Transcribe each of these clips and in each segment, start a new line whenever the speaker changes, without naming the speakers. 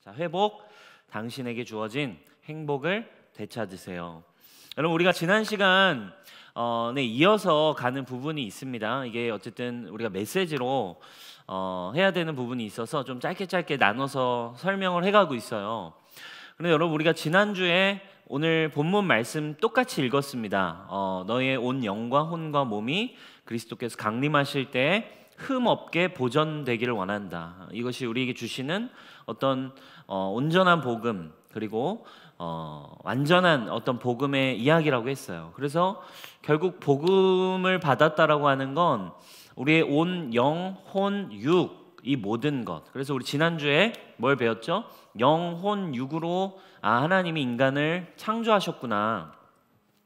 자, 회복, 당신에게 주어진 행복을 되찾으세요. 여러분, 우리가 지난 시간 이어서 가는 부분이 있습니다. 이게 어쨌든 우리가 메시지로 해야 되는 부분이 있어서 좀 짧게 나눠서 설명을 해가고 있어요. 그런데 여러분, 우리가 지난주에 오늘 본문 말씀 똑같이 읽었습니다. 너의 온 영과 혼과 몸이 그리스도께서 강림하실 때 흠 없게 보존되기를 원한다. 이것이 우리에게 주시는 어떤 온전한 복음, 그리고 완전한 어떤 복음의 이야기라고 했어요. 그래서 결국 복음을 받았다라고 하는 건 우리의 온 영, 혼, 육, 이 모든 것. 그래서 우리 지난주에 뭘 배웠죠? 영, 혼, 육으로 하나님이 인간을 창조하셨구나.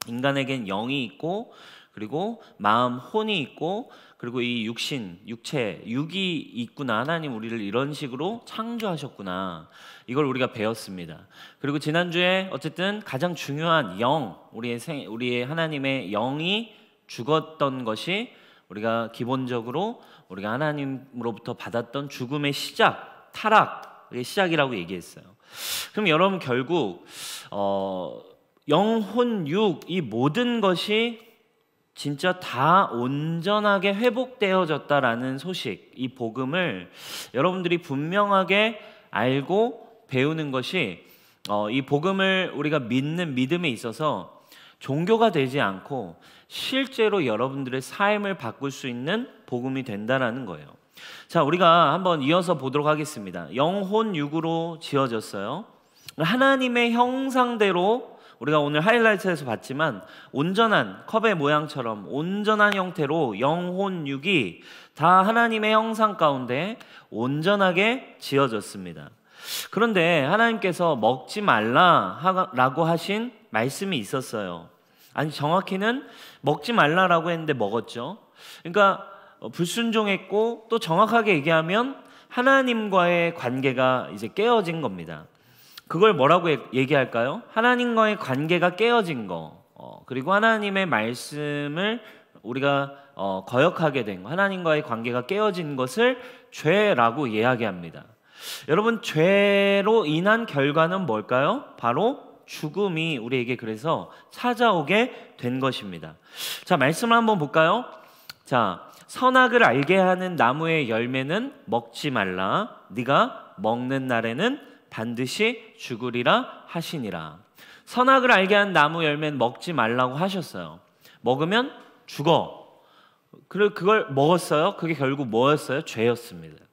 인간에겐 영이 있고, 그리고 마음, 혼이 있고, 그리고 이 육신, 육체, 육이 있구나. 하나님 우리를 이런 식으로 창조하셨구나. 이걸 우리가 배웠습니다. 그리고 지난주에 어쨌든 가장 중요한 영, 우리의 하나님의 영이 죽었던 것이 우리가 기본적으로 우리가 하나님으로부터 받았던 죽음의 시작, 타락의 시작이라고 얘기했어요. 그럼 여러분, 결국 영, 혼, 육, 이 모든 것이 진짜 다 온전하게 회복되어졌다라는 소식, 이 복음을 여러분들이 분명하게 알고 배우는 것이 이 복음을 우리가 믿는 믿음에 있어서 종교가 되지 않고 실제로 여러분들의 삶을 바꿀 수 있는 복음이 된다라는 거예요. 자, 우리가 한번 이어서 보도록 하겠습니다. 영혼 육으로 지어졌어요. 하나님의 형상대로 우리가 오늘 하이라이트에서 봤지만 온전한 컵의 모양처럼 온전한 형태로 영혼 육이 다 하나님의 형상 가운데 온전하게 지어졌습니다. 그런데 하나님께서 먹지 말라라고 하신 말씀이 있었어요. 아니, 정확히는 먹지 말라라고 했는데 먹었죠. 그러니까 불순종했고, 또 정확하게 얘기하면 하나님과의 관계가 이제 깨어진 겁니다. 그걸 뭐라고 얘기할까요? 하나님과의 관계가 깨어진 거, 그리고 하나님의 말씀을 우리가 거역하게 된 거, 하나님과의 관계가 깨어진 것을 죄라고 이야기합니다. 여러분, 죄로 인한 결과는 뭘까요? 바로 죽음이 우리에게 그래서 찾아오게 된 것입니다. 자, 말씀을 한번 볼까요? 자, 선악을 알게 하는 나무의 열매는 먹지 말라. 네가 먹는 날에는 반드시 죽으리라 하시니라. 선악을 알게 한 나무 열매는 먹지 말라고 하셨어요. 먹으면 죽어. 그걸 먹었어요. 그게 결국 뭐였어요? 죄였습니다.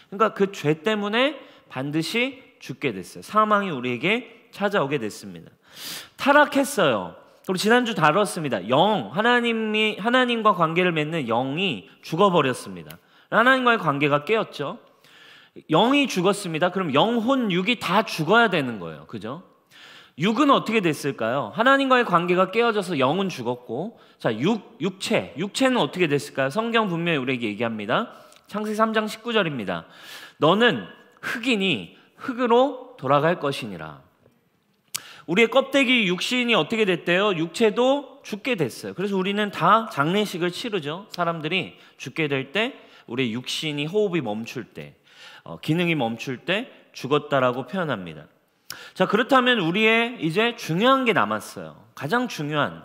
그러니까 그 죄 때문에 반드시 죽게 됐어요. 사망이 우리에게 찾아오게 됐습니다. 타락했어요. 우리 지난주 다뤘습니다. 하나님과 관계를 맺는 영이 죽어버렸습니다. 하나님과의 관계가 깨었죠. 영이 죽었습니다. 그럼 영혼, 육이 다 죽어야 되는 거예요. 그죠? 육은 어떻게 됐을까요? 하나님과의 관계가 깨어져서 영은 죽었고, 자, 육체는 어떻게 됐을까요? 성경 분명히 우리에게 얘기합니다. 창세기 3장 19절입니다. 너는 흙이니 흙으로 돌아갈 것이니라. 우리의 껍데기 육신이 어떻게 됐대요? 육체도 죽게 됐어요. 그래서 우리는 다 장례식을 치르죠. 사람들이 죽게 될 때, 우리의 육신이 호흡이 멈출 때, 기능이 멈출 때 죽었다라고 표현합니다. 자, 그렇다면 우리의 이제 중요한 게 남았어요. 가장 중요한,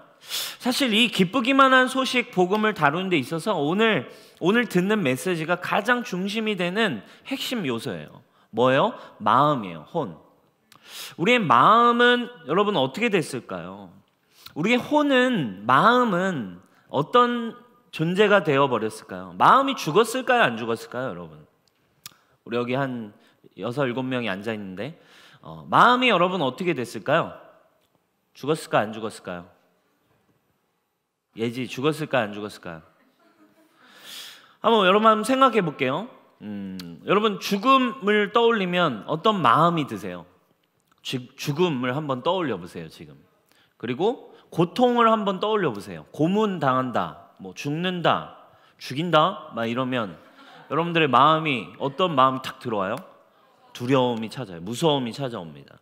사실 이 기쁘기만 한 소식, 복음을 다루는 데 있어서 오늘 듣는 메시지가 가장 중심이 되는 핵심 요소예요. 뭐예요? 마음이에요. 혼. 우리의 마음은 여러분 어떻게 됐을까요? 우리의 혼은, 마음은 어떤 존재가 되어버렸을까요? 마음이 죽었을까요? 안 죽었을까요? 여러분, 우리 여기 한 6, 7명이 앉아있는데 마음이 여러분 어떻게 됐을까요? 죽었을까요? 안 죽었을까요? 예지, 죽었을까요? 안 죽었을까요? 여러분 생각해 볼게요. 여러분, 죽음을 떠올리면 어떤 마음이 드세요? 죽음을 한번 떠올려 보세요, 지금. 그리고 고통을 한번 떠올려 보세요. 고문당한다, 죽는다, 죽인다, 막 이러면 여러분들의 마음이, 어떤 마음이 탁 들어와요? 두려움이 찾아요. 무서움이 찾아옵니다.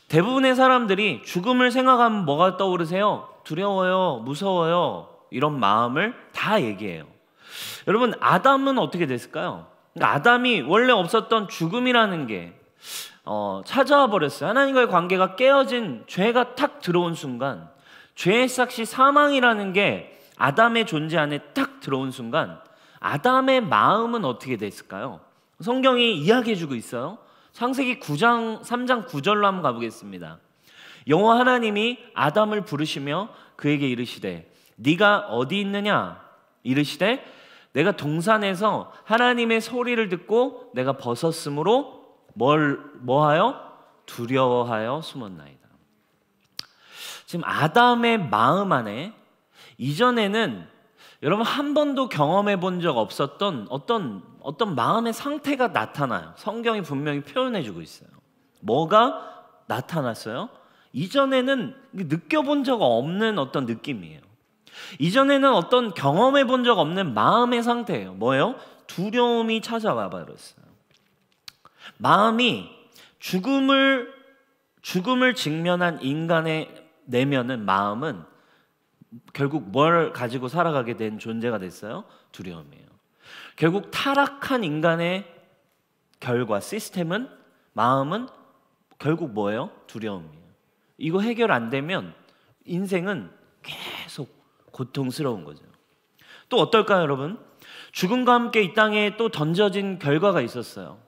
대부분의 사람들이 죽음을 생각하면 뭐가 떠오르세요? 두려워요, 무서워요, 이런 마음을 다 얘기해요. 여러분, 아담은 어떻게 됐을까요? 아담이 원래 없었던 죽음이라는 게 찾아와 버렸어요. 하나님과의 관계가 깨어진, 죄가 탁 들어온 순간, 죄의 삭시 사망이라는 게 아담의 존재 안에 딱 들어온 순간 아담의 마음은 어떻게 됐을까요? 성경이 이야기해주고 있어요. 창세기 9장 3장 9절로 한번 가보겠습니다. 여호와 하나님이 아담을 부르시며 그에게 이르시되 네가 어디 있느냐? 이르시되 내가 동산에서 하나님의 소리를 듣고 내가 벗었으므로 뭐하여? 두려워하여 숨었나이다. 지금 아담의 마음 안에 이전에는 여러분 한 번도 경험해 본 적 없었던 어떤 마음의 상태가 나타나요. 성경이 분명히 표현해 주고 있어요. 뭐가 나타났어요? 이전에는 느껴본 적 없는 어떤 느낌이에요. 이전에는 어떤 경험해 본 적 없는 마음의 상태예요. 뭐예요? 두려움이 찾아와 버렸어요. 마음이 죽음을 직면한 인간의 내면은, 마음은 결국 뭘 가지고 살아가게 된 존재가 됐어요? 두려움이에요. 결국 타락한 인간의 결과, 시스템은, 마음은 결국 뭐예요? 두려움이에요. 이거 해결 안 되면 인생은 계속 고통스러운 거죠. 또 어떨까요, 여러분? 죽음과 함께 이 땅에 또 던져진 결과가 있었어요.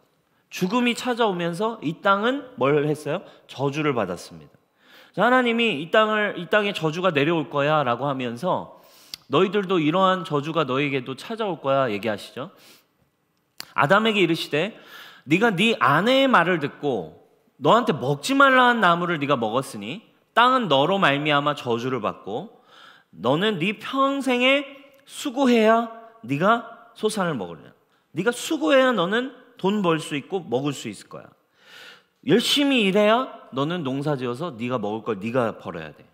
죽음이 찾아오면서 이 땅은 뭘 했어요? 저주를 받았습니다. 하나님이 이 땅에 저주가 내려올 거야 라고 하면서 너희들도 이러한 저주가 너희에게도 찾아올 거야 얘기하시죠. 아담에게 이르시되 네가 네 아내의 말을 듣고 너한테 먹지 말라는 나무를 네가 먹었으니 땅은 너로 말미암아 저주를 받고 너는 네 평생에 수고해야 네가 소산을 먹으리라. 네가 수고해야 너는 돈 벌 수 있고 먹을 수 있을 거야. 열심히 일해야 너는 농사지어서 네가 먹을 걸 네가 벌어야 돼.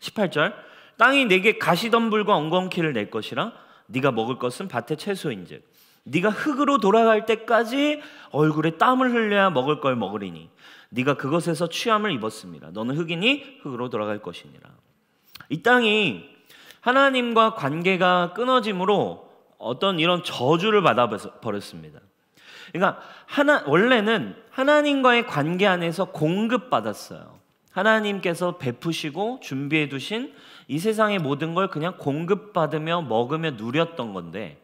18절 땅이 내게 가시덤불과 엉겅퀴를 낼 것이라 네가 먹을 것은 밭의 채소인즉 네가 흙으로 돌아갈 때까지 얼굴에 땀을 흘려야 먹을 걸 먹으리니 네가 그것에서 취함을 입었습니다. 너는 흙이니 흙으로 돌아갈 것이니라. 이 땅이 하나님과 관계가 끊어짐으로 어떤 이런 저주를 받아버렸습니다. 그러니까 원래는 하나님과의 관계 안에서 공급받았어요. 하나님께서 베푸시고 준비해 두신 이 세상의 모든 걸 그냥 공급받으며 먹으며 누렸던 건데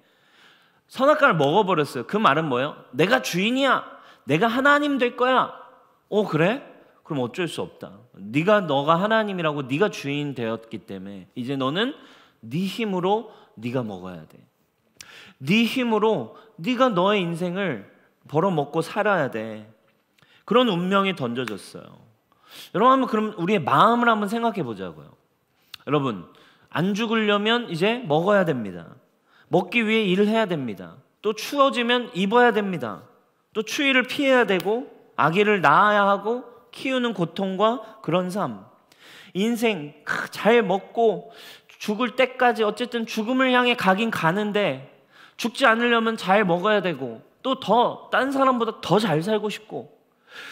선악과를 먹어버렸어요. 그 말은 뭐예요? 내가 주인이야. 내가 하나님 될 거야. 그래? 그럼 어쩔 수 없다. 너가 하나님이라고 네가 주인 되었기 때문에 이제 너는 네 힘으로 네가 먹어야 돼. 네 힘으로 네가 너의 인생을 벌어먹고 살아야 돼. 그런 운명이 던져졌어요. 여러분 한번 그럼 우리의 마음을 한번 생각해 보자고요. 여러분 안 죽으려면 이제 먹어야 됩니다. 먹기 위해 일을 해야 됩니다. 또 추워지면 입어야 됩니다. 또 추위를 피해야 되고 아기를 낳아야 하고 키우는 고통과 그런 삶. 인생 잘 먹고 죽을 때까지 어쨌든 죽음을 향해 가긴 가는데 죽지 않으려면 잘 먹어야 되고 또 딴 사람보다 더 잘 살고 싶고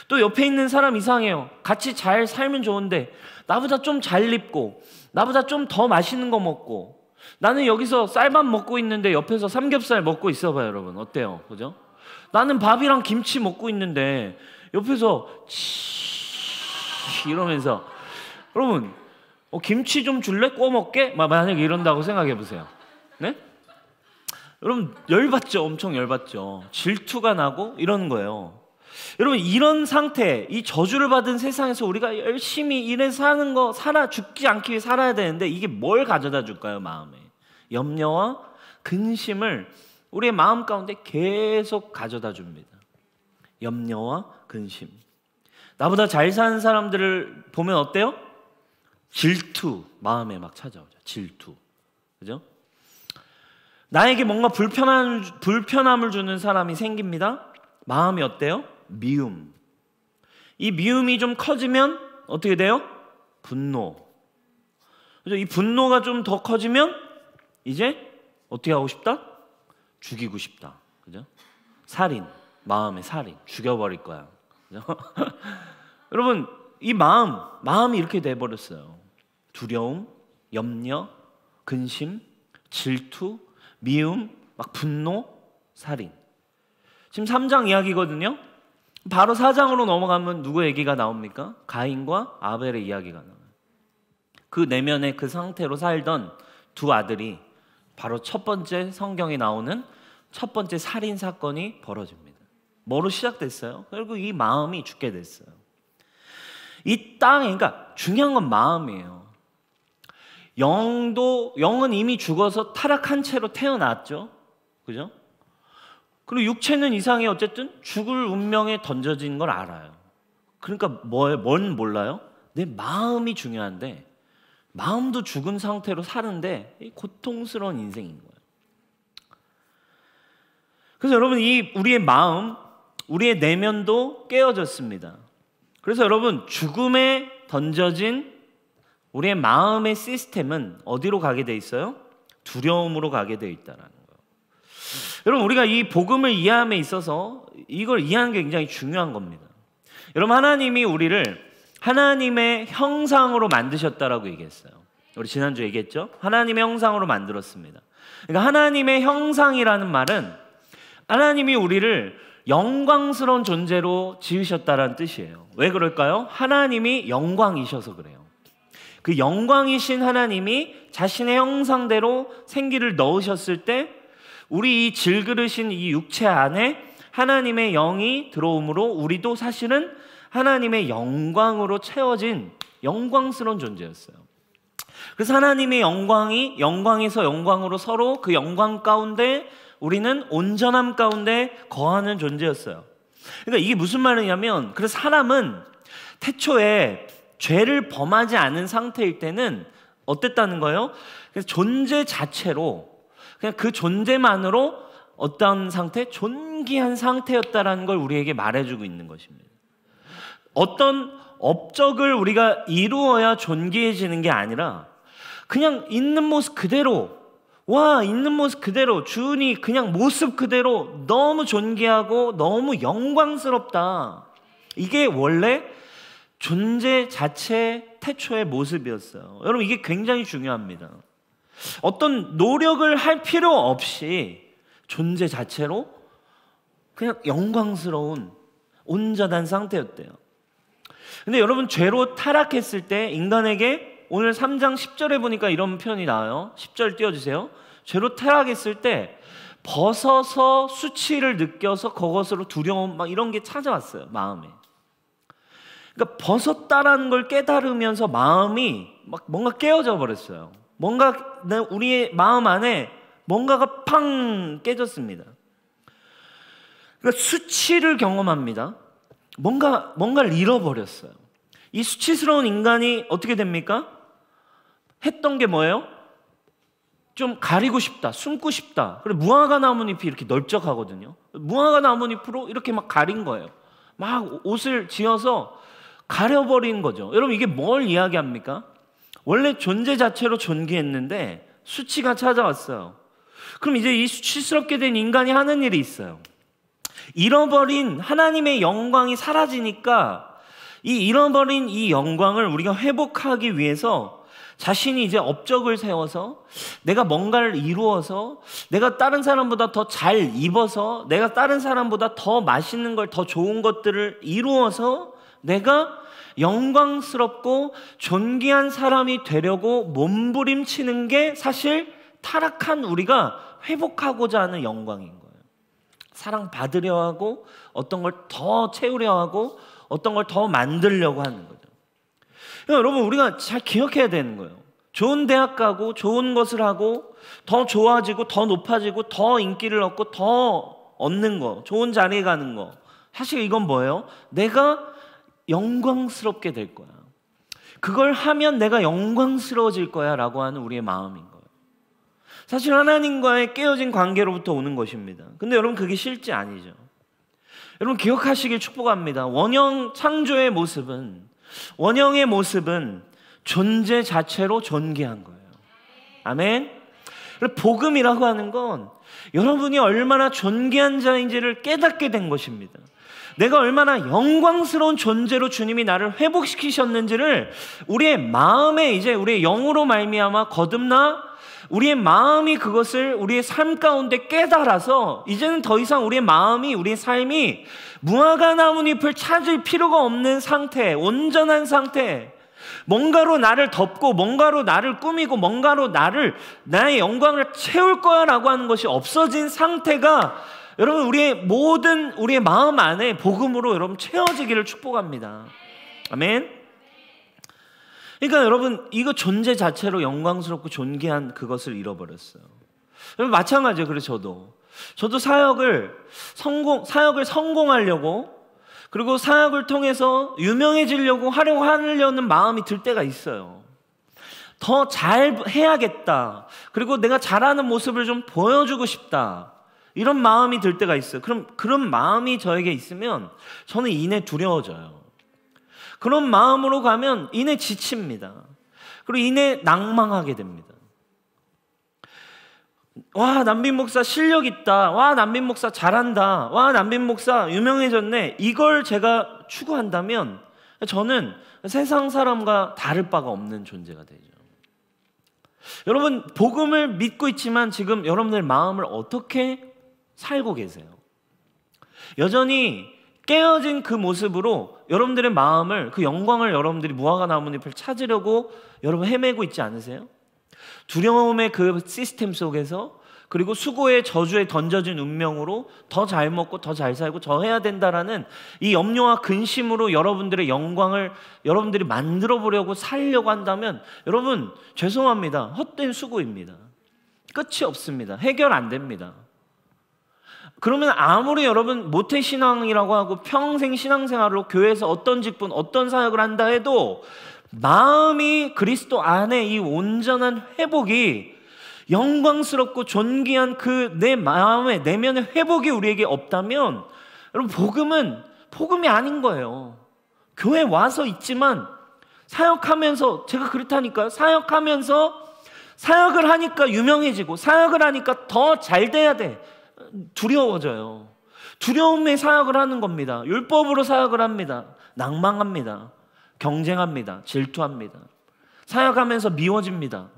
또 옆에 있는 사람 이상해요. 같이 잘 살면 좋은데 나보다 좀 잘 입고 나보다 좀 더 맛있는 거 먹고 나는 여기서 쌀밥 먹고 있는데 옆에서 삼겹살 먹고 있어봐요. 여러분 어때요? 그죠? 나는 밥이랑 김치 먹고 있는데 옆에서 이러면서 여러분 김치 좀 줄래? 구워 먹게? 만약에 이런다고 생각해 보세요. 네? 여러분 열받죠. 엄청 열받죠. 질투가 나고 이러는 거예요. 여러분 이런 상태, 이 저주를 받은 세상에서 우리가 열심히 일해서 사는 거, 죽지 않기 위해 살아야 되는데 이게 뭘 가져다 줄까요? 마음에 염려와 근심을 우리의 마음 가운데 계속 가져다 줍니다. 염려와 근심. 나보다 잘 사는 사람들을 보면 어때요? 질투, 마음에 막 찾아오죠. 질투. 그죠? 나에게 뭔가 불편함을 주는 사람이 생깁니다. 마음이 어때요? 미움. 이 미움이 좀 커지면 어떻게 돼요? 분노. 그죠? 이 분노가 좀 더 커지면 이제 어떻게 하고 싶다? 죽이고 싶다. 그죠? 살인. 마음의 살인. 죽여버릴 거야. 그죠? 여러분 이 마음이 이렇게 돼버렸어요. 두려움, 염려, 근심, 질투, 미움, 막 분노, 살인. 지금 3장 이야기거든요. 바로 4장으로 넘어가면 누구 얘기가 나옵니까? 가인과 아벨의 이야기가 나와요. 그 내면의 그 상태로 살던 두 아들이 바로 첫 번째 성경에 나오는 첫 번째 살인 사건이 벌어집니다. 뭐로 시작됐어요? 결국 이 마음이 죽게 됐어요. 이 땅에, 그러니까 중요한 건 마음이에요. 영은 이미 죽어서 타락한 채로 태어났죠. 그죠? 그리고 육체는 이상이 어쨌든 죽을 운명에 던져진 걸 알아요. 그러니까 뭔 몰라요? 내 마음이 중요한데 마음도 죽은 상태로 사는데 고통스러운 인생인 거예요. 그래서 여러분, 이 우리의 마음, 우리의 내면도 깨어졌습니다. 그래서 여러분, 죽음에 던져진 우리의 마음의 시스템은 어디로 가게 돼 있어요? 두려움으로 가게 돼 있다라는 거예요. 여러분, 우리가 이 복음을 이해함에 있어서 이걸 이해하는 게 굉장히 중요한 겁니다. 여러분, 하나님이 우리를 하나님의 형상으로 만드셨다라고 얘기했어요. 우리 지난주 얘기했죠? 하나님의 형상으로 만들었습니다. 그러니까 하나님의 형상이라는 말은 하나님이 우리를 영광스러운 존재로 지으셨다라는 뜻이에요. 왜 그럴까요? 하나님이 영광이셔서 그래요. 그 영광이신 하나님이 자신의 형상대로 생기를 넣으셨을 때 우리 이 질그릇인 이 육체 안에 하나님의 영이 들어오므로 우리도 사실은 하나님의 영광으로 채워진 영광스러운 존재였어요. 그래서 하나님의 영광이 영광에서 영광으로 서로 그 영광 가운데 우리는 온전함 가운데 거하는 존재였어요. 그러니까 이게 무슨 말이냐면, 그래서 사람은 태초에 죄를 범하지 않은 상태일 때는 어땠다는 거예요? 그래서 존재 자체로 그냥 그 존재만으로 어떤 상태? 존귀한 상태였다라는 걸 우리에게 말해주고 있는 것입니다. 어떤 업적을 우리가 이루어야 존귀해지는 게 아니라 그냥 있는 모습 그대로, 있는 모습 그대로, 주은이 그냥 모습 그대로 너무 존귀하고 너무 영광스럽다. 이게 원래 존재 자체 태초의 모습이었어요. 여러분, 이게 굉장히 중요합니다. 어떤 노력을 할 필요 없이 존재 자체로 그냥 영광스러운 온전한 상태였대요. 근데 여러분, 죄로 타락했을 때 인간에게 오늘 3장 10절에 보니까 이런 표현이 나와요. 10절 띄워주세요. 죄로 타락했을 때 벗어서 수치를 느껴서 그것으로 두려움 막 이런 게 찾아왔어요, 마음에. 그러니까 벗었다라는 걸 깨달으면서 마음이 막 뭔가 깨어져 버렸어요. 뭔가 우리의 마음 안에 뭔가가 팡 깨졌습니다. 그러니까 수치를 경험합니다. 뭔가를 잃어버렸어요. 이 수치스러운 인간이 어떻게 됩니까? 했던 게 뭐예요? 좀 가리고 싶다, 숨고 싶다. 그리고 무화과 나뭇잎이 이렇게 넓적하거든요. 무화과 나뭇잎으로 이렇게 막 가린 거예요. 막 옷을 지어서 가려버린 거죠. 여러분, 이게 뭘 이야기합니까? 원래 존재 자체로 존귀했는데 수치가 찾아왔어요. 그럼 이제 이 수치스럽게 된 인간이 하는 일이 있어요. 잃어버린 하나님의 영광이 사라지니까 이 잃어버린 이 영광을 우리가 회복하기 위해서 자신이 이제 업적을 세워서 내가 뭔가를 이루어서 내가 다른 사람보다 더 잘 입어서 내가 다른 사람보다 더 맛있는 걸, 더 좋은 것들을 이루어서 내가 영광스럽고 존귀한 사람이 되려고 몸부림치는 게 사실 타락한 우리가 회복하고자 하는 영광인 거예요. 사랑받으려 하고 어떤 걸 더 채우려 하고 어떤 걸 더 만들려고 하는 거죠. 여러분, 우리가 잘 기억해야 되는 거예요. 좋은 대학 가고 좋은 것을 하고 더 좋아지고 더 높아지고 더 인기를 얻고 더 얻는 거, 좋은 자리에 가는 거, 사실 이건 뭐예요? 내가 영광스럽게 될 거야. 그걸 하면 내가 영광스러워질 거야 라고 하는 우리의 마음인 거예요. 사실 하나님과의 깨어진 관계로부터 오는 것입니다. 근데 여러분, 그게 실제 아니죠. 여러분, 기억하시길 축복합니다. 원형 창조의 모습은, 원형의 모습은 존재 자체로 존귀한 거예요. 아멘. 복음이라고 하는 건 여러분이 얼마나 존귀한 자인지를 깨닫게 된 것입니다. 내가 얼마나 영광스러운 존재로 주님이 나를 회복시키셨는지를 우리의 마음에, 이제 우리의 영으로 말미암아 거듭나 우리의 마음이 그것을 우리의 삶 가운데 깨달아서 이제는 더 이상 우리의 마음이, 우리의 삶이 무화과 나뭇잎을 찾을 필요가 없는 상태, 온전한 상태, 뭔가로 나를 덮고 뭔가로 나를 꾸미고 뭔가로 나의 영광을 채울 거야 라고 하는 것이 없어진 상태가 여러분 우리의 마음 안에 복음으로 여러분 채워지기를 축복합니다. 아멘. 그러니까 여러분 이거 존재 자체로 영광스럽고 존귀한 그것을 잃어버렸어요. 여러분 마찬가지예요. 그래서 저도 사역을 성공하려고, 그리고 사역을 통해서 유명해지려고 하려는 마음이 들 때가 있어요. 더 잘 해야겠다. 그리고 내가 잘하는 모습을 좀 보여주고 싶다. 이런 마음이 들 때가 있어요. 그럼 그런 마음이 저에게 있으면 저는 이내 두려워져요. 그런 마음으로 가면 이내 지칩니다. 그리고 이내 낭망하게 됩니다. 와, 남빈 목사 실력 있다. 와, 남빈 목사 잘한다. 와, 남빈 목사 유명해졌네. 이걸 제가 추구한다면 저는 세상 사람과 다를 바가 없는 존재가 되죠. 여러분, 복음을 믿고 있지만 지금 여러분들 마음을 어떻게 살고 계세요? 여전히 깨어진 그 모습으로 여러분들의 마음을, 그 영광을 여러분들이 무화과 나뭇잎을 찾으려고 여러분 헤매고 있지 않으세요? 두려움의 그 시스템 속에서, 그리고 수고의 저주에 던져진 운명으로 더 잘 먹고 더 잘 살고 더 해야 된다라는 이 염려와 근심으로 여러분들의 영광을 여러분들이 만들어 보려고 살려고 한다면 여러분 죄송합니다. 헛된 수고입니다. 끝이 없습니다. 해결 안 됩니다. 그러면 아무리 여러분 모태신앙이라고 하고 평생 신앙생활로 교회에서 어떤 직분, 어떤 사역을 한다 해도 마음이 그리스도 안에 이 온전한 회복이, 영광스럽고 존귀한 그 내 마음의 내면의 회복이 우리에게 없다면 여러분 복음이 아닌 거예요. 교회 와서 있지만 사역하면서, 제가 그렇다니까요. 사역을 하니까 유명해지고 사역을 하니까 더 잘 돼야 돼. 두려워져요. 두려움에 사역을 하는 겁니다. 율법으로 사역을 합니다. 낭망합니다. 경쟁합니다. 질투합니다. 사역하면서 미워집니다.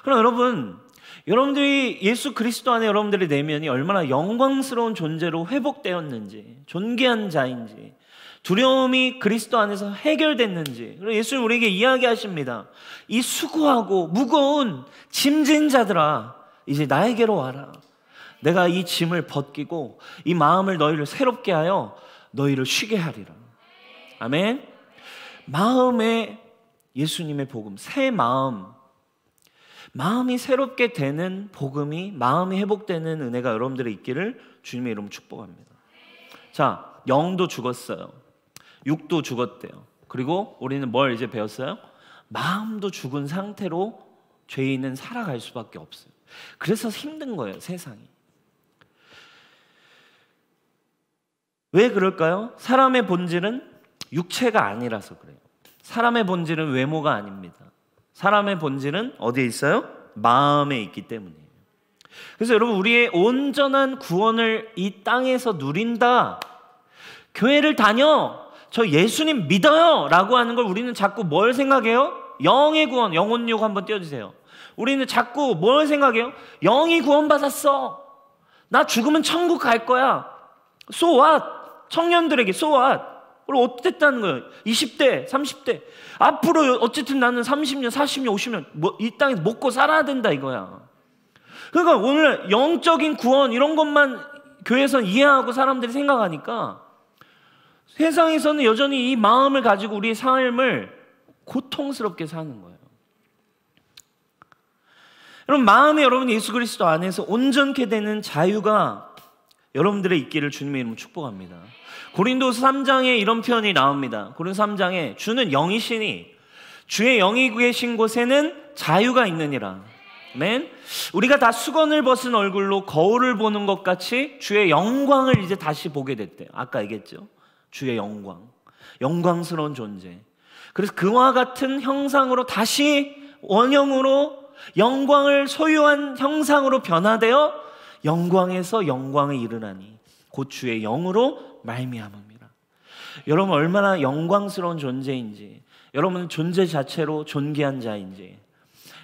그럼 여러분들이 예수 그리스도 안에 여러분들의 내면이 얼마나 영광스러운 존재로 회복되었는지, 존귀한 자인지, 두려움이 그리스도 안에서 해결됐는지, 그리고 예수님 우리에게 이야기하십니다. 이 수고하고 무거운 짐진 자들아, 이제 나에게로 와라. 내가 이 짐을 벗기고 이 마음을 너희를 새롭게 하여 너희를 쉬게 하리라. 아멘. 마음에 예수님의 복음, 새 마음이 새롭게 되는 복음이, 마음이 회복되는 은혜가 여러분들의 있기를 주님의 이름으로 축복합니다. 자, 영도 죽었어요. 육도 죽었대요. 그리고 우리는 뭘 이제 배웠어요? 마음도 죽은 상태로 죄인은 살아갈 수밖에 없어요. 그래서 힘든 거예요, 세상이. 왜 그럴까요? 사람의 본질은 육체가 아니라서 그래요. 사람의 본질은 외모가 아닙니다. 사람의 본질은 어디에 있어요? 마음에 있기 때문이에요. 그래서 여러분, 우리의 온전한 구원을 이 땅에서 누린다, 교회를 다녀, 저 예수님 믿어요 라고 하는 걸 우리는 자꾸 뭘 생각해요? 영의 구원, 영혼육 한번 띄워주세요. 우리는 자꾸 뭘 생각해요? 영이 구원받았어, 나 죽으면 천국 갈 거야, so what? 청년들에게 so what? 그리고 어땠다는 거예요? 20대, 30대 앞으로 어쨌든 나는 30년, 40년, 50년 이 땅에서 먹고 살아야 된다 이거야. 그러니까 오늘 영적인 구원 이런 것만 교회에서는 이해하고 사람들이 생각하니까 세상에서는 여전히 이 마음을 가지고 우리의 삶을 고통스럽게 사는 거예요. 여러분, 마음이 여러분 예수 그리스도 안에서 온전케 되는 자유가 여러분들의 있기를 주님의 이름으로 축복합니다. 고린도서 3장에 이런 표현이 나옵니다. 고린도서 3장에 주는 영이시니 주의 영이 계신 곳에는 자유가 있느니라. 아멘. 우리가 다 수건을 벗은 얼굴로 거울을 보는 것 같이 주의 영광을 이제 다시 보게 됐대요. 아까 얘기했죠. 주의 영광, 영광스러운 존재. 그래서 그와 같은 형상으로 다시 원형으로 영광을 소유한 형상으로 변화되어 영광에서 영광에 이르나니 곧 주의 영으로 말미암음이라. 여러분 얼마나 영광스러운 존재인지, 여러분 존재 자체로 존귀한 자인지,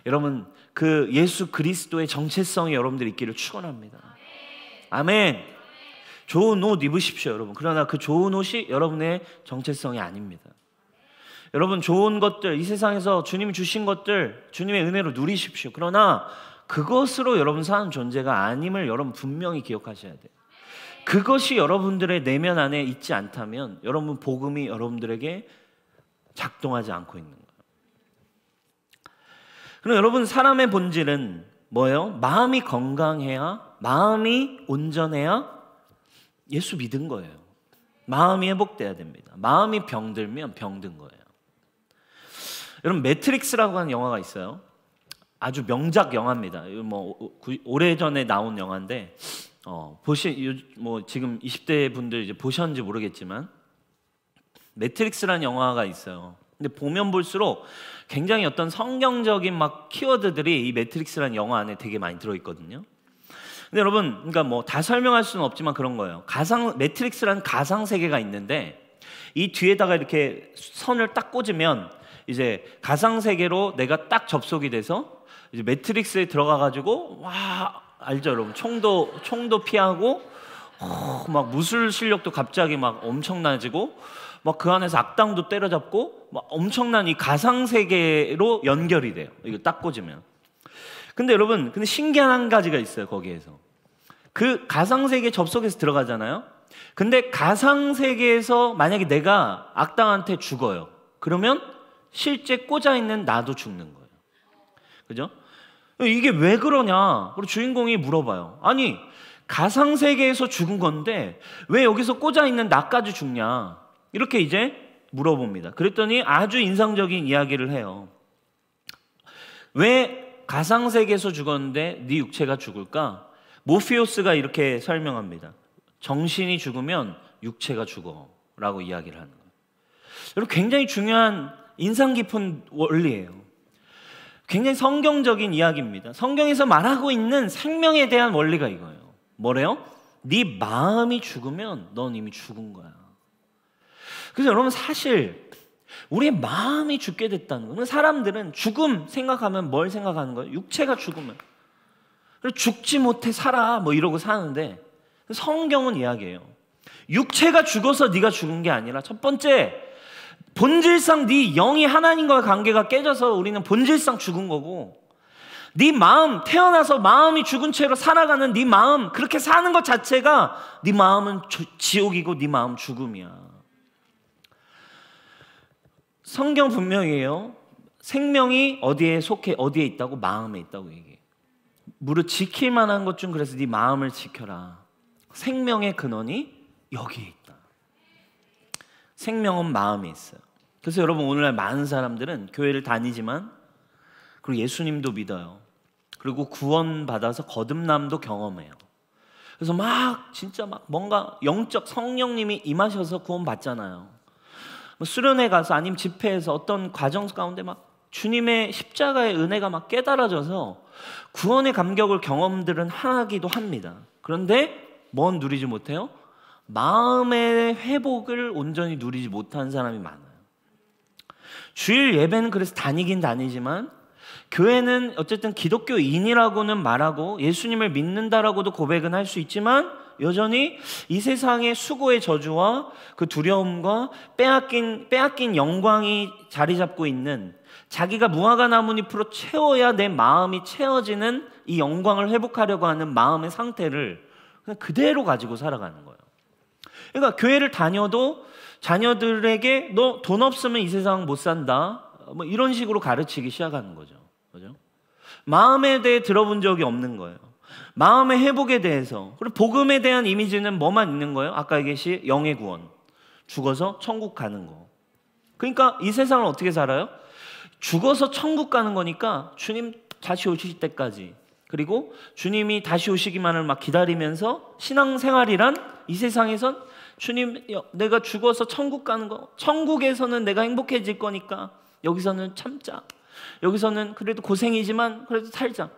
여러분 그 예수 그리스도의 정체성이 여러분들 있기를 축원합니다. 아멘. 좋은 옷 입으십시오 여러분. 그러나 그 좋은 옷이 여러분의 정체성이 아닙니다. 여러분 좋은 것들, 이 세상에서 주님이 주신 것들 주님의 은혜로 누리십시오. 그러나 그것으로 여러분 사는 존재가 아님을 여러분 분명히 기억하셔야 돼요. 그것이 여러분들의 내면 안에 있지 않다면 여러분 복음이 여러분들에게 작동하지 않고 있는 거예요. 그럼 여러분 사람의 본질은 뭐예요? 마음이 건강해야, 마음이 온전해야 예수 믿은 거예요. 마음이 회복돼야 됩니다. 마음이 병들면 병든 거예요. 여러분 매트릭스라고 하는 영화가 있어요. 아주 명작 영화입니다. 오래전에 나온 영화인데 지금 20대 분들 이제 보셨는지 모르겠지만 매트릭스라는 영화가 있어요. 근데 보면 볼수록 굉장히 어떤 성경적인 막 키워드들이 이 매트릭스라는 영화 안에 되게 많이 들어있거든요. 근데 여러분, 그러니까 뭐 다 설명할 수는 없지만 그런 거예요. 매트릭스라는 가상 세계가 있는데 이 뒤에다가 이렇게 선을 딱 꽂으면 이제 가상 세계로 내가 딱 접속이 돼서 이제 매트릭스에 들어가 가지고 알죠, 여러분? 총도 피하고 막 무술 실력도 갑자기 막 엄청나지고 막 그 안에서 악당도 때려잡고 막 엄청난 이 가상 세계로 연결이 돼요. 이거 딱 꽂으면. 근데 여러분, 근데 신기한 한 가지가 있어요. 거기에서 그 가상 세계에 접속해서 들어가잖아요. 근데 가상 세계에서 만약에 내가 악당한테 죽어요. 그러면 실제 꽂아 있는 나도 죽는 거예요. 그죠? 이게 왜 그러냐? 우리 주인공이 물어봐요. 아니, 가상 세계에서 죽은 건데 왜 여기서 꽂아 있는 나까지 죽냐? 이렇게 이제 물어봅니다. 그랬더니 아주 인상적인 이야기를 해요. 왜 가상 세계에서 죽었는데 네 육체가 죽을까? 모피우스가 이렇게 설명합니다. 정신이 죽으면 육체가 죽어라고 이야기를 하는 거예요. 여러분 굉장히 중요한 인상 깊은 원리예요. 굉장히 성경적인 이야기입니다. 성경에서 말하고 있는 생명에 대한 원리가 이거예요. 뭐래요? 네 마음이 죽으면 넌 이미 죽은 거야. 그래서 여러분 사실 우리의 마음이 죽게 됐다는 거예요. 사람들은 죽음 생각하면 뭘 생각하는 거예요? 육체가 죽으면 죽지 못해 살아 뭐 이러고 사는데 성경은 이야기해요. 육체가 죽어서 네가 죽은 게 아니라 첫 번째 본질상 네 영이 하나님과의 관계가 깨져서 우리는 본질상 죽은 거고 네 마음, 태어나서 마음이 죽은 채로 살아가는 네 마음, 그렇게 사는 것 자체가 네 마음은 지옥이고 네 마음 죽음이야. 성경 분명히에요. 생명이 어디에 속해, 어디에 있다고? 마음에 있다고 얘기해요. 무릇 지킬 만한 것 중 그래서 네 마음을 지켜라. 생명의 근원이 여기에 있다. 생명은 마음에 있어요. 그래서 여러분 오늘날 많은 사람들은 교회를 다니지만 그리고 예수님도 믿어요. 그리고 구원받아서 거듭남도 경험해요. 그래서 막 진짜 막 뭔가 영적 성령님이 임하셔서 구원받잖아요. 수련회 가서 아니면 집회에서 어떤 과정 가운데 막 주님의 십자가의 은혜가 막 깨달아져서 구원의 감격을 경험들은 하기도 합니다. 그런데 뭔 누리지 못해요? 마음의 회복을 온전히 누리지 못한 사람이 많아요. 주일 예배는 그래서 다니긴 다니지만 교회는 어쨌든 기독교인이라고는 말하고 예수님을 믿는다라고도 고백은 할 수 있지만 여전히 이 세상의 수고의 저주와 그 두려움과 빼앗긴 영광이 자리 잡고 있는 자기가 무화과 나뭇잎으로 채워야 내 마음이 채워지는 이 영광을 회복하려고 하는 마음의 상태를 그냥 그대로 가지고 살아가는 거예요. 그러니까 교회를 다녀도 자녀들에게 너 돈 없으면 이 세상 못 산다 뭐 이런 식으로 가르치기 시작하는 거죠. 그죠? 마음에 대해 들어본 적이 없는 거예요. 마음의 회복에 대해서. 그리고 복음에 대한 이미지는 뭐만 있는 거예요? 아까 얘기했듯이 영의 구원, 죽어서 천국 가는 거. 그러니까 이 세상을 어떻게 살아요? 죽어서 천국 가는 거니까 주님 다시 오실 때까지, 그리고 주님이 다시 오시기만을 막 기다리면서 신앙생활이란 이 세상에선 주님 내가 죽어서 천국 가는 거, 천국에서는 내가 행복해질 거니까 여기서는 참자, 여기서는 그래도 고생이지만 그래도 살자.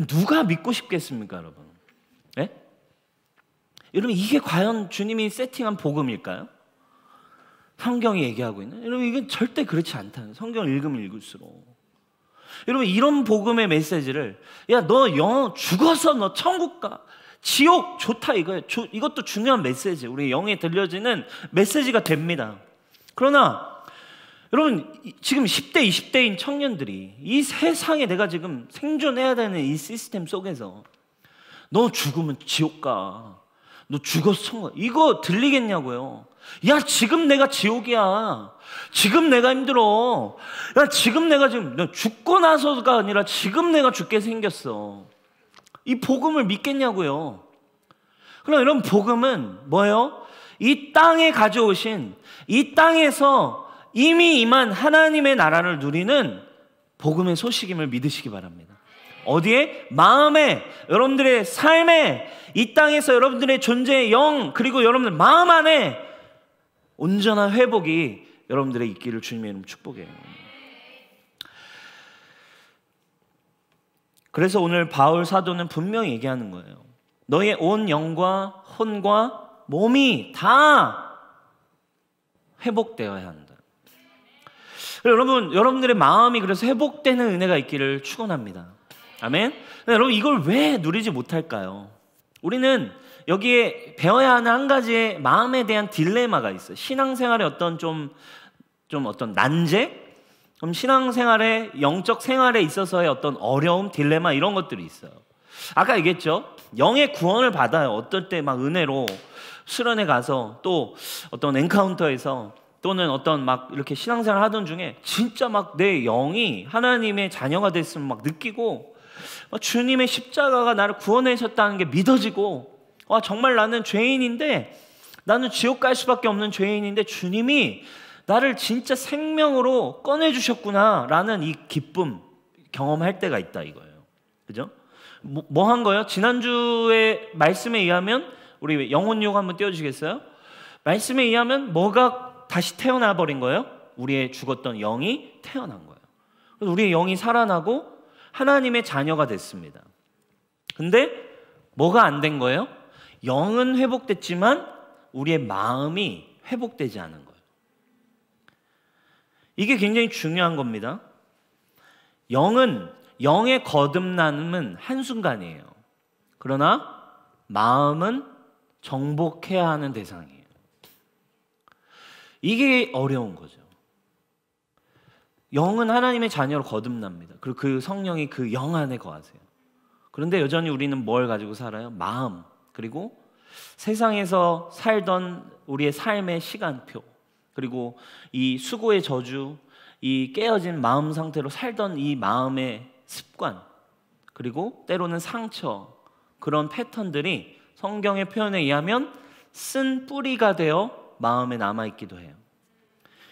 누가 믿고 싶겠습니까, 여러분? 예? 여러분 이게 과연 주님이 세팅한 복음일까요? 성경이 얘기하고 있는, 여러분 이건 절대 그렇지 않다는, 성경을 읽으면 읽을수록. 여러분 이런 복음의 메시지를 야 너 죽어서 너 천국 가 지옥 좋다 이거예요. 이것도 중요한 메시지, 우리 영에 들려지는 메시지가 됩니다. 그러나 여러분 지금 10대 20대인 청년들이 이 세상에 내가 지금 생존해야 되는 이 시스템 속에서 너 죽으면 지옥 가, 너 죽어서 천국 가, 이거 들리겠냐고요. 야 지금 내가 지옥이야, 지금 내가 힘들어, 야 지금 내가 지금 죽고 나서가 아니라 지금 내가 죽게 생겼어, 이 복음을 믿겠냐고요. 그럼 여러분 복음은 뭐예요? 이 땅에 가져오신, 이 땅에서 이미 임한 하나님의 나라를 누리는 복음의 소식임을 믿으시기 바랍니다. 어디에? 마음에, 여러분들의 삶에, 이 땅에서 여러분들의 존재의 영, 그리고 여러분들 마음 안에 온전한 회복이 여러분들의 있기를 주님의 이름 축복해요. 그래서 오늘 바울 사도는 분명히 얘기하는 거예요. 너의 온 영과 혼과 몸이 다 회복되어야 한다. 여러분들의 마음이 그래서 회복되는 은혜가 있기를 축원합니다. 아멘. 여러분 이걸 왜 누리지 못할까요? 우리는 여기에 배워야 하는 한 가지의 마음에 대한 딜레마가 있어요. 신앙생활의 어떤 어떤 난제, 그럼 신앙생활의 영적 생활에 있어서의 어떤 어려움, 딜레마 이런 것들이 있어요. 아까 얘기했죠. 영의 구원을 받아요. 어떨 때 막 은혜로 수련회 가서 또 어떤 엔카운터에서 또는 어떤 막 이렇게 신앙생활 하던 중에 진짜 막 내 영이 하나님의 자녀가 됐으면 막 느끼고 주님의 십자가가 나를 구원해 주셨다는 게 믿어지고, 와 정말 나는 죄인인데, 나는 지옥 갈 수밖에 없는 죄인인데 주님이 나를 진짜 생명으로 꺼내주셨구나 라는 이 기쁨 경험할 때가 있다 이거예요. 그죠? 뭐 한 거예요? 지난주의 말씀에 의하면, 우리 영혼योग 한번 띄워주시겠어요? 말씀에 의하면 뭐가 다시 태어나 버린 거예요? 우리의 죽었던 영이 태어난 거예요. 그래서 우리의 영이 살아나고 하나님의 자녀가 됐습니다. 근데 뭐가 안 된 거예요? 영은 회복됐지만 우리의 마음이 회복되지 않은 거예요. 이게 굉장히 중요한 겁니다. 영의 거듭남은 한순간이에요. 그러나 마음은 정복해야 하는 대상이에요. 이게 어려운 거죠. 영은 하나님의 자녀로 거듭납니다. 그리고 그 성령이 그 영 안에 거하세요. 그런데 여전히 우리는 뭘 가지고 살아요? 마음, 그리고 세상에서 살던 우리의 삶의 시간표, 그리고 이 수고의 저주, 이 깨어진 마음 상태로 살던 이 마음의 습관, 그리고 때로는 상처, 그런 패턴들이 성경의 표현에 의하면 쓴 뿌리가 되어 마음에 남아있기도 해요.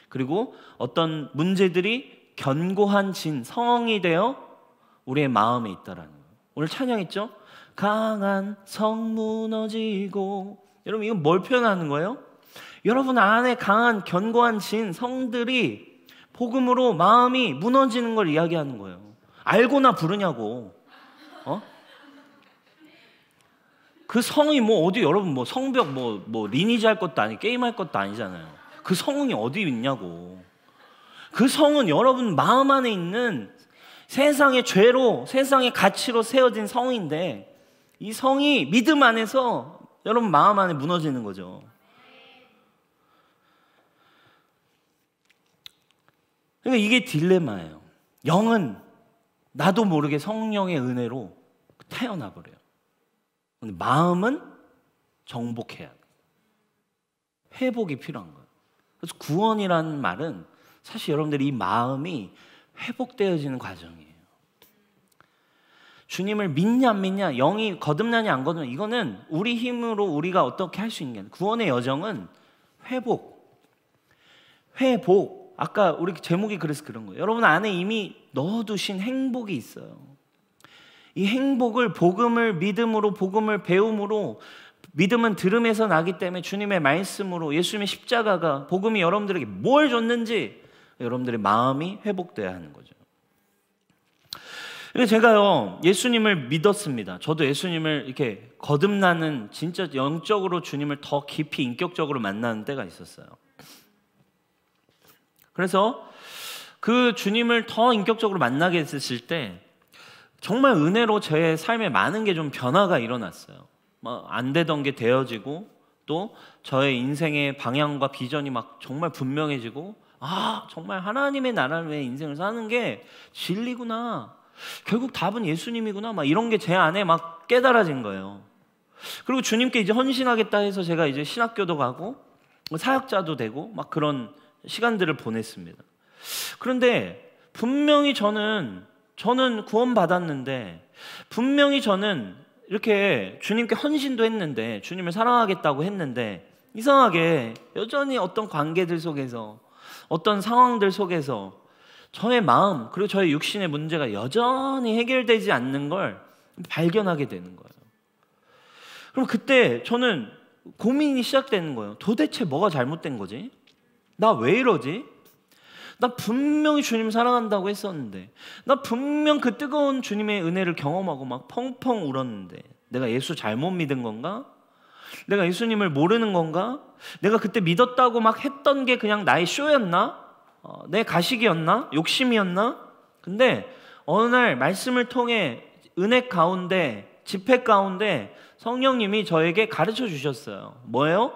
그리고 어떤 문제들이 견고한 성이 되어 우리의 마음에 있다라는 거예요. 오늘 찬양했죠? 강한 성 무너지고. 여러분 이건 뭘 표현하는 거예요? 여러분 안에 강한 견고한 성들이 복음으로 마음이 무너지는 걸 이야기하는 거예요. 알고나 부르냐고. 그 성이 뭐 어디, 여러분 뭐 성벽 뭐 리니지 할 것도 아니고 게임 할 것도 아니잖아요. 그 성이 어디 있냐고. 그 성은 여러분 마음 안에 있는 세상의 죄로, 세상의 가치로 세워진 성인데, 이 성이 믿음 안에서 여러분 마음 안에 무너지는 거죠. 그러니까 이게 딜레마예요. 영은 나도 모르게 성령의 은혜로 태어나 버려요. 근데 마음은 정복해야 돼요. 회복이 필요한 거예요. 그래서 구원이라는 말은 사실 여러분들이 이 마음이 회복되어지는 과정이에요. 주님을 믿냐 안 믿냐, 영이 거듭나냐 안 거듭나냐, 이거는 우리 힘으로 우리가 어떻게 할 수 있는 게 아니에요. 구원의 여정은 회복. 아까 우리 제목이 그래서 그런 거예요. 여러분 안에 이미 넣어두신 행복이 있어요. 이 행복을 복음을 믿음으로, 복음을 배움으로, 믿음은 들음에서 나기 때문에 주님의 말씀으로, 예수님의 십자가가, 복음이 여러분들에게 뭘 줬는지 여러분들의 마음이 회복돼야 하는 거죠. 그래서 제가요 예수님을 믿었습니다. 저도 예수님을 이렇게 거듭나는, 진짜 영적으로 주님을 더 깊이 인격적으로 만나는 때가 있었어요. 그래서 그 주님을 더 인격적으로 만나게 됐을 때 정말 은혜로 제 삶에 많은 게 좀 변화가 일어났어요. 막 안 되던 게 되어지고 또 저의 인생의 방향과 비전이 막 정말 분명해지고 정말 하나님의 나라를 위해 인생을 사는 게 진리구나. 결국 답은 예수님이구나. 막 이런 게 제 안에 막 깨달아진 거예요. 그리고 주님께 이제 헌신하겠다 해서 제가 이제 신학교도 가고 사역자도 되고 막 그런 시간들을 보냈습니다. 그런데 분명히 저는 구원받았는데 분명히 저는 이렇게 주님께 헌신도 했는데 주님을 사랑하겠다고 했는데 이상하게 여전히 어떤 관계들 속에서 어떤 상황들 속에서 저의 마음 그리고 저의 육신의 문제가 여전히 해결되지 않는 걸 발견하게 되는 거예요. 그럼 그때 저는 고민이 시작되는 거예요. 도대체 뭐가 잘못된 거지? 나 왜 이러지? 나 분명히 주님 사랑한다고 했었는데, 나 분명 그 뜨거운 주님의 은혜를 경험하고 막 펑펑 울었는데 내가 예수 잘못 믿은 건가? 내가 예수님을 모르는 건가? 내가 그때 믿었다고 막 했던 게 그냥 나의 쇼였나? 내 가식이었나? 욕심이었나? 근데 어느 날 말씀을 통해 은혜 가운데, 집회 가운데 성령님이 저에게 가르쳐 주셨어요. 뭐예요?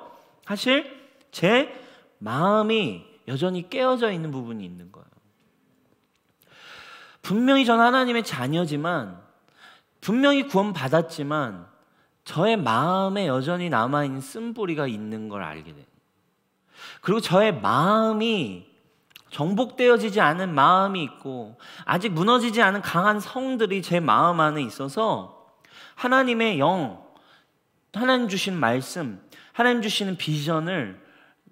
사실 제 마음이 여전히 깨어져 있는 부분이 있는 거예요. 분명히 저는 하나님의 자녀지만, 분명히 구원받았지만 저의 마음에 여전히 남아있는 쓴뿌리가 있는 걸 알게 돼요. 그리고 저의 마음이 정복되어지지 않은 마음이 있고 아직 무너지지 않은 강한 성들이 제 마음 안에 있어서 하나님의 영, 하나님 주신 말씀, 하나님 주시는 비전을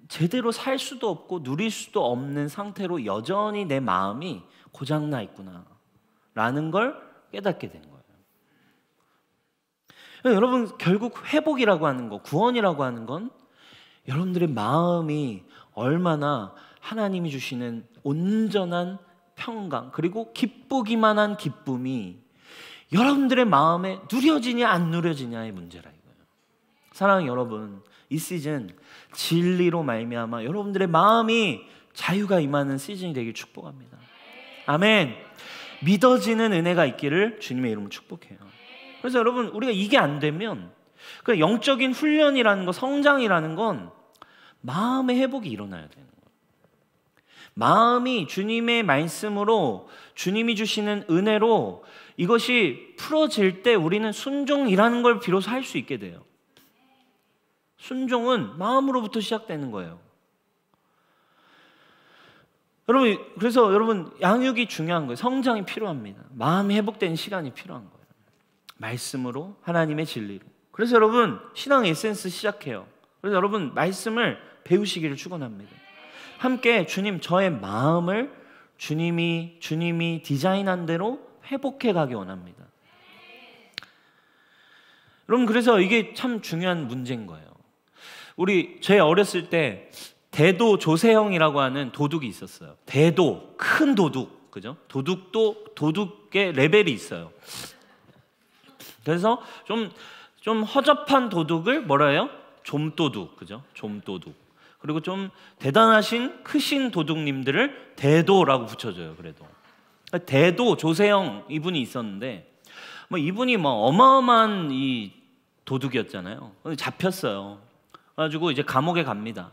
제대로 살 수도 없고 누릴 수도 없는 상태로 여전히 내 마음이 고장나 있구나 라는 걸 깨닫게 된 거예요. 여러분, 결국 회복이라고 하는 거, 구원이라고 하는 건 여러분들의 마음이 얼마나 하나님이 주시는 온전한 평강 그리고 기쁘기만 한 기쁨이 여러분들의 마음에 누려지냐 안 누려지냐의 문제라 이거예요. 사랑하는 여러분, 이 시즌 진리로 말미암아 여러분들의 마음이 자유가 임하는 시즌이 되길 축복합니다. 아멘. 믿어지는 은혜가 있기를 주님의 이름으로 축복해요. 그래서 여러분, 우리가 이게 안 되면 그 영적인 훈련이라는 거, 성장이라는 건 마음의 회복이 일어나야 되는 거예요. 마음이 주님의 말씀으로, 주님이 주시는 은혜로 이것이 풀어질 때 우리는 순종이라는 걸 비로소 할 수 있게 돼요. 순종은 마음으로부터 시작되는 거예요. 여러분, 그래서 여러분, 양육이 중요한 거예요. 성장이 필요합니다. 마음이 회복되는 시간이 필요한 거예요. 말씀으로, 하나님의 진리로. 그래서 여러분, 신앙 에센스 시작해요. 그래서 여러분, 말씀을 배우시기를 축원합니다. 함께 주님, 저의 마음을 주님이 디자인한 대로 회복해 가기 원합니다. 여러분, 그래서 이게 참 중요한 문제인 거예요. 제 어렸을 때 대도 조세형이라고 하는 도둑이 있었어요. 대도, 큰 도둑, 그죠? 도둑의 레벨이 있어요. 그래서 좀 허접한 도둑을 뭐라 해요? 좀도둑, 그죠? 좀도둑. 그리고 좀 대단하신 크신 도둑님들을 대도라고 붙여줘요. 그래도 대도 조세형 이분이 있었는데 이분이 어마어마한 이 도둑이었잖아요. 잡혔어요. 그래가지고 이제 감옥에 갑니다.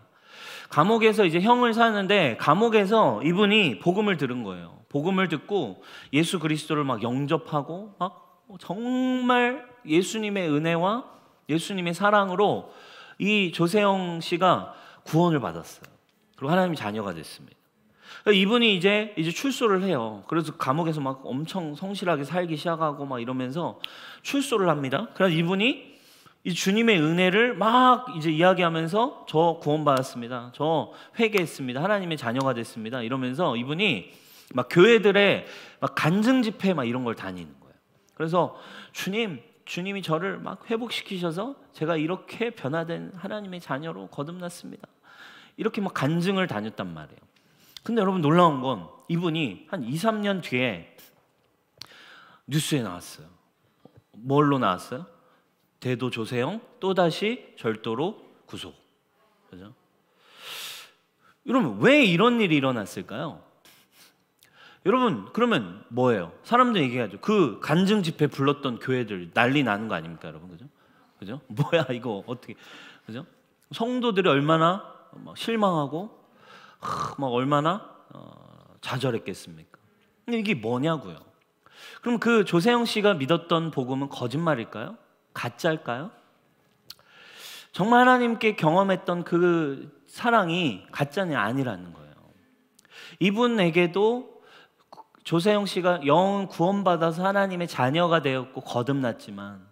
감옥에서 이제 형을 사는데 감옥에서 이분이 복음을 들은 거예요. 복음을 듣고 예수 그리스도를 막 영접하고 막 정말 예수님의 은혜와 예수님의 사랑으로 이 조세영 씨가 구원을 받았어요. 그리고 하나님의 자녀가 됐습니다. 이분이 이제 출소를 해요. 그래서 감옥에서 막 엄청 성실하게 살기 시작하고 막 이러면서 출소를 합니다. 그래서 이분이 이 주님의 은혜를 막 이제 이야기하면서 저 구원받았습니다. 저 회개했습니다. 하나님의 자녀가 됐습니다. 이러면서 이분이 막 교회들의 막 간증 집회 막 이런 걸 다니는 거예요. 그래서 주님이 저를 막 회복시키셔서 제가 이렇게 변화된 하나님의 자녀로 거듭났습니다. 이렇게 막 간증을 다녔단 말이에요. 근데 여러분, 놀라운 건 이분이 한 2, 3년 뒤에 뉴스에 나왔어요. 뭘로 나왔어요? 대도 조세영 또다시 절도로 구속. 그죠? 여러분, 왜 이런 일이 일어났을까요? 여러분 그러면 뭐예요? 사람들 얘기하죠. 그 간증 집회 불렀던 교회들 난리 나는 거 아닙니까, 여러분? 그죠? 뭐야 이거 어떻게, 그죠? 성도들이 얼마나 막 실망하고 막 얼마나 좌절했겠습니까? 근데 이게 뭐냐고요? 그럼 그 조세영 씨가 믿었던 복음은 거짓말일까요? 가짜일까요? 정말 하나님께 경험했던 그 사랑이 가짜는 아니라는 거예요. 이분에게도 조세영 씨가 영혼 구원받아서 하나님의 자녀가 되었고 거듭났지만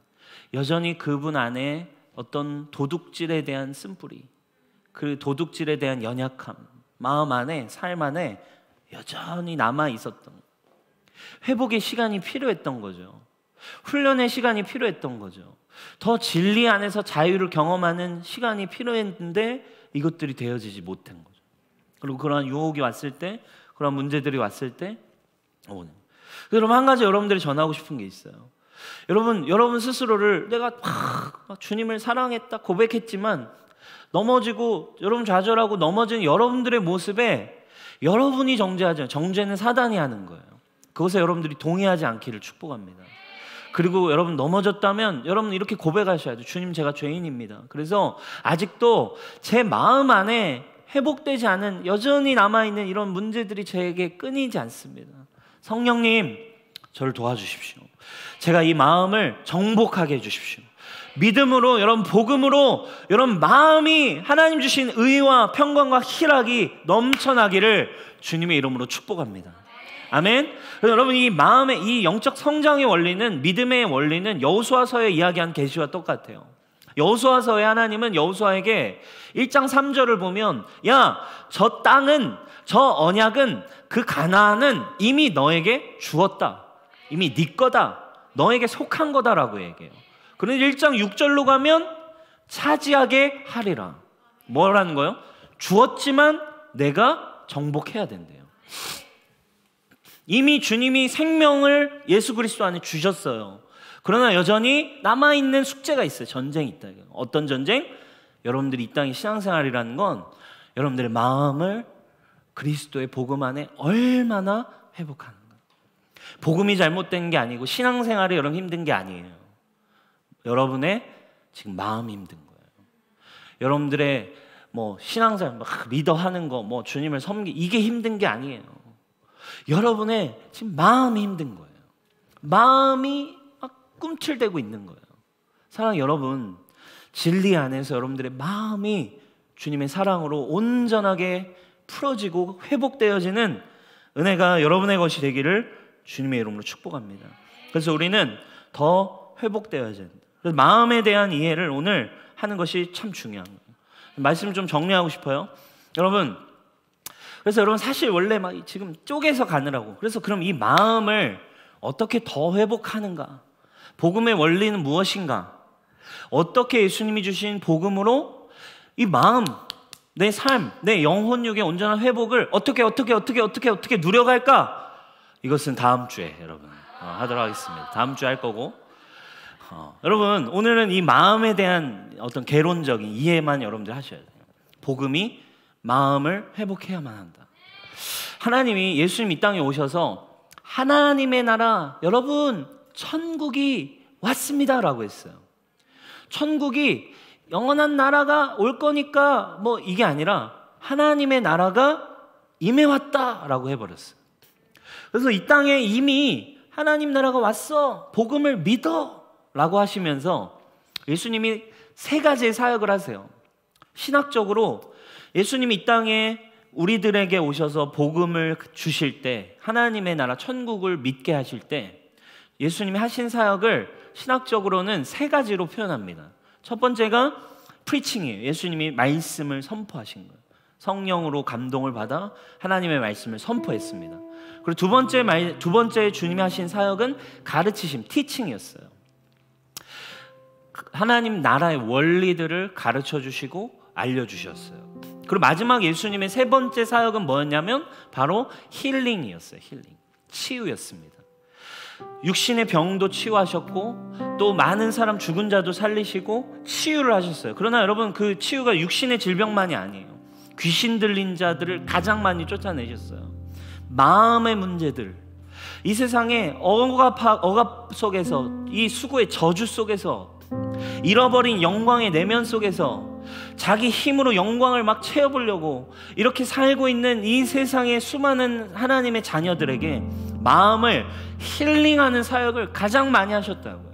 여전히 그분 안에 어떤 도둑질에 대한 쓴뿌리, 그 도둑질에 대한 연약함, 마음 안에, 삶 안에 여전히 남아 있었던, 회복의 시간이 필요했던 거죠. 훈련의 시간이 필요했던 거죠. 더 진리 안에서 자유를 경험하는 시간이 필요했는데 이것들이 되어지지 못한 거죠. 그리고 그러한 유혹이 왔을 때, 그런 문제들이 왔을 때 오는. 여러분 한 가지 여러분들이 전하고 싶은 게 있어요. 여러분 스스로를 내가 주님을 사랑했다 고백했지만 넘어지고 여러분 좌절하고 넘어진 여러분들의 모습에 여러분이 정죄하죠. 정죄는 사단이 하는 거예요. 그것에 여러분들이 동의하지 않기를 축복합니다. 그리고 여러분 넘어졌다면 여러분 이렇게 고백하셔야죠. 주님, 제가 죄인입니다. 그래서 아직도 제 마음 안에 회복되지 않은 여전히 남아있는 이런 문제들이 저에게 끊이지 않습니다. 성령님, 저를 도와주십시오. 제가 이 마음을 정복하게 해주십시오. 믿음으로, 여러분 복음으로 여러분 마음이 하나님 주신 의와 평강과 희락이 넘쳐나기를 주님의 이름으로 축복합니다. 아멘. 그래서 여러분 이 마음의 이 영적 성장의 원리는, 믿음의 원리는 여호수아서에 이야기한 계시와 똑같아요. 여호수아서에 하나님은 여호수아에게 1장 3절을 보면 야, 저 땅은, 저 언약은, 그 가나안은 이미 너에게 주었다. 이미 네 거다. 너에게 속한 거다라고 얘기해요. 그런데 1장 6절로 가면 차지하게 하리라. 뭐라는 거예요? 주었지만 내가 정복해야 된대요. 이미 주님이 생명을 예수 그리스도 안에 주셨어요. 그러나 여전히 남아있는 숙제가 있어요. 전쟁이 있다. 어떤 전쟁? 여러분들이 이 땅의 신앙생활이라는 건 여러분들의 마음을 그리스도의 복음 안에 얼마나 회복하는 거예요. 복음이 잘못된 게 아니고 신앙생활이 여러분 힘든 게 아니에요. 여러분의 지금 마음이 힘든 거예요. 여러분들의 뭐 신앙생활 막 리더하는 거, 뭐 주님을 섬기, 이게 힘든 게 아니에요. 여러분의 지금 마음이 힘든 거예요. 마음이 막 꿈틀대고 있는 거예요. 사랑 여러분, 진리 안에서 여러분들의 마음이 주님의 사랑으로 온전하게 풀어지고 회복되어지는 은혜가 여러분의 것이 되기를 주님의 이름으로 축복합니다. 그래서 우리는 더 회복되어야 된다. 그래서 마음에 대한 이해를 오늘 하는 것이 참 중요한 거예요. 말씀 좀 정리하고 싶어요. 여러분, 그래서 여러분 사실 원래 막 지금 쪼개서 가느라고, 그래서 그럼 이 마음을 어떻게 더 회복하는가? 복음의 원리는 무엇인가? 어떻게 예수님이 주신 복음으로 이 마음, 내 삶, 내 영혼육의 온전한 회복을 어떻게 누려갈까? 이것은 다음 주에 여러분 하도록 하겠습니다. 다음 주에 할 거고, 여러분 오늘은 이 마음에 대한 어떤 개론적인 이해만 여러분들 하셔야 돼요. 복음이 마음을 회복해야만 한다. 하나님이, 예수님 이 땅에 오셔서 하나님의 나라, 여러분 천국이 왔습니다 라고 했어요. 천국이 영원한 나라가 올 거니까 뭐 이게 아니라 하나님의 나라가 임해왔다 라고 해버렸어요. 그래서 이 땅에 이미 하나님 나라가 왔어, 복음을 믿어 라고 하시면서 예수님이 세 가지의 사역을 하세요. 신학적으로 예수님이 이 땅에 우리들에게 오셔서 복음을 주실 때, 하나님의 나라 천국을 믿게 하실 때 예수님이 하신 사역을 신학적으로는 세 가지로 표현합니다. 첫 번째가 프리칭이에요. 예수님이 말씀을 선포하신 거예요. 성령으로 감동을 받아 하나님의 말씀을 선포했습니다. 그리고 두 번째 주님이 하신 사역은 가르치심, 티칭이었어요. 하나님 나라의 원리들을 가르쳐 주시고 알려주셨어요. 그리고 마지막 예수님의 세 번째 사역은 뭐였냐면 바로 힐링이었어요. 힐링, 치유였습니다. 육신의 병도 치유하셨고 또 많은 사람, 죽은 자도 살리시고 치유를 하셨어요. 그러나 여러분 그 치유가 육신의 질병만이 아니에요. 귀신 들린 자들을 가장 많이 쫓아내셨어요. 마음의 문제들, 이 세상의 억압 속에서, 이 수고의 저주 속에서, 잃어버린 영광의 내면 속에서 자기 힘으로 영광을 막 채워보려고 이렇게 살고 있는 이 세상의 수많은 하나님의 자녀들에게 마음을 힐링하는 사역을 가장 많이 하셨다고요.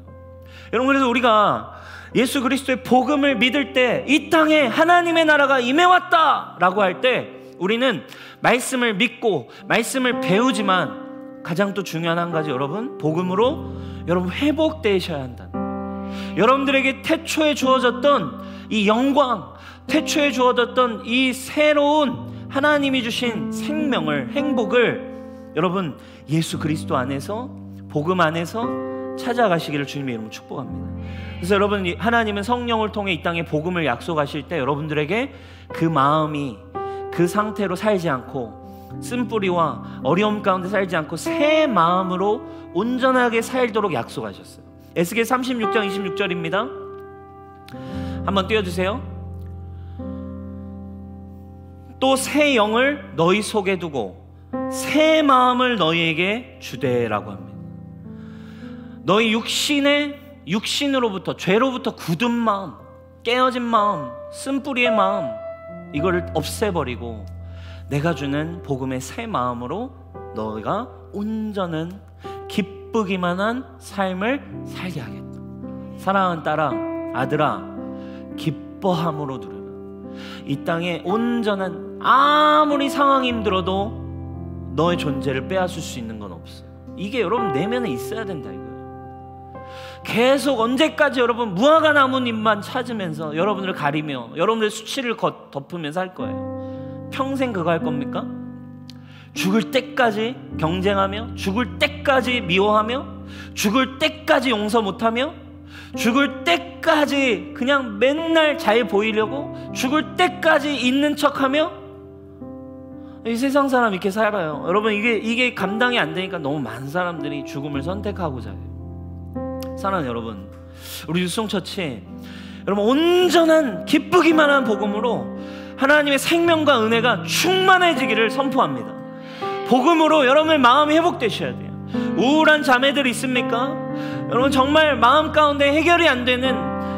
여러분, 그래서 우리가 예수 그리스도의 복음을 믿을 때 이 땅에 하나님의 나라가 임해왔다 라고 할 때 우리는 말씀을 믿고 말씀을 배우지만 가장 또 중요한 한 가지, 여러분, 복음으로 여러분 회복되셔야 한다. 여러분들에게 태초에 주어졌던 이 영광, 태초에 주어졌던 이 새로운 하나님이 주신 생명을, 행복을 여러분 예수 그리스도 안에서, 복음 안에서 찾아가시기를 주님의 이름으로 축복합니다. 그래서 여러분, 하나님은 성령을 통해 이 땅에 복음을 약속하실 때 여러분들에게 그 마음이 그 상태로 살지 않고 쓴뿌리와 어려움 가운데 살지 않고 새 마음으로 온전하게 살도록 약속하셨어요. 에스겔 36장 26절입니다. 한번 띄워주세요. 또 새 영을 너희 속에 두고 새 마음을 너희에게 주되라고 합니다. 너희 육신으로부터, 죄로부터 굳은 마음, 깨어진 마음, 쓴뿌리의 마음, 이거를 없애버리고 내가 주는 복음의 새 마음으로 너희가 온전한 기쁘기만 한 삶을 살게 하겠다. 사랑하는 딸아, 아들아, 기뻐함으로 누려라. 이 땅에 온전한, 아무리 상황이 힘들어도 너의 존재를 빼앗을 수 있는 건 없어요. 이게 여러분 내면에 있어야 된다 이거예요. 계속 언제까지 여러분 무화과 나뭇잎만 찾으면서 여러분을 가리며 여러분들 수치를 덮으면서 할 거예요? 평생 그거 할 겁니까? 죽을 때까지 경쟁하며, 죽을 때까지 미워하며, 죽을 때까지 용서 못하며, 죽을 때까지 그냥 맨날 잘 보이려고, 죽을 때까지 있는 척하며, 이 세상 사람 이렇게 살아요. 여러분, 이게 감당이 안 되니까 너무 많은 사람들이 죽음을 선택하고자 해요. 사랑하는 여러분, 우리 유송처치 여러분 온전한 기쁘기만 한 복음으로 하나님의 생명과 은혜가 충만해지기를 선포합니다. 복음으로 여러분의 마음이 회복되셔야 돼요. 우울한 자매들 있습니까? 여러분 정말 마음 가운데 해결이 안 되는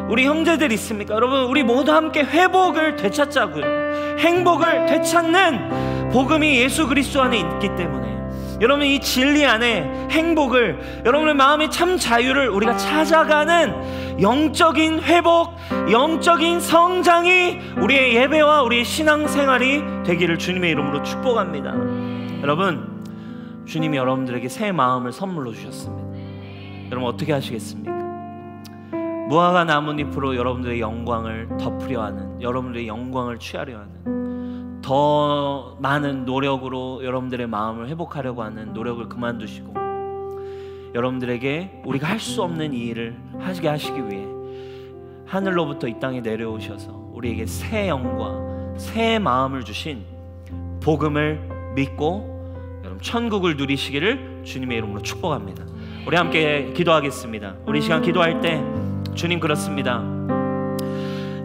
우리 형제들 있습니까? 여러분 우리 모두 함께 회복을 되찾자고요. 행복을 되찾는 복음이 예수 그리스도 안에 있기 때문에 여러분 이 진리 안에 행복을, 여러분의 마음의 참 자유를 우리가 찾아가는 영적인 회복, 영적인 성장이 우리의 예배와 우리의 신앙생활이 되기를 주님의 이름으로 축복합니다. 여러분, 주님이 여러분들에게 새 마음을 선물로 주셨습니다. 여러분 어떻게 하시겠습니까? 무화과 나뭇잎으로 여러분들의 영광을 덮으려 하는, 여러분들의 영광을 취하려 하는, 더 많은 노력으로 여러분들의 마음을 회복하려고 하는 노력을 그만두시고 여러분들에게 우리가 할 수 없는 이 일을 하게 하시기 위해 하늘로부터 이 땅에 내려오셔서 우리에게 새 영과 새 마음을 주신 복음을 믿고 여러분 천국을 누리시기를 주님의 이름으로 축복합니다. 우리 함께 기도하겠습니다. 우리 시간 기도할 때 주님 그렇습니다.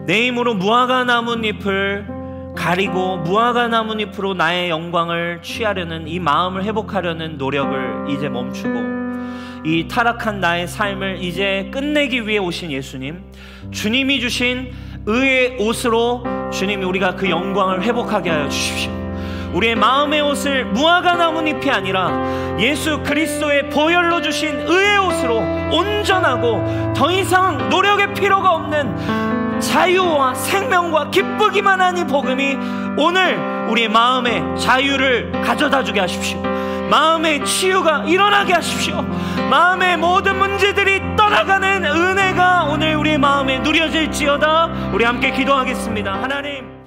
내 힘으로 무화과 나뭇잎을 가리고 무화과 나뭇잎으로 나의 영광을 취하려는 이 마음을 회복하려는 노력을 이제 멈추고 이 타락한 나의 삶을 이제 끝내기 위해 오신 예수님, 주님이 주신 의의 옷으로 주님이 우리가 그 영광을 회복하게 하여 주십시오. 우리의 마음의 옷을 무화과 나뭇잎이 아니라 예수 그리스도의 보혈로 주신 의의 옷으로 온전하고 더 이상 노력의 필요가 없는 자유와 생명과 기쁘기만 한 이 복음이 오늘 우리의 마음의 자유를 가져다 주게 하십시오. 마음의 치유가 일어나게 하십시오. 마음의 모든 문제들이 떠나가는 은혜가 오늘 우리의 마음에 누려질지어다. 우리 함께 기도하겠습니다. 하나님,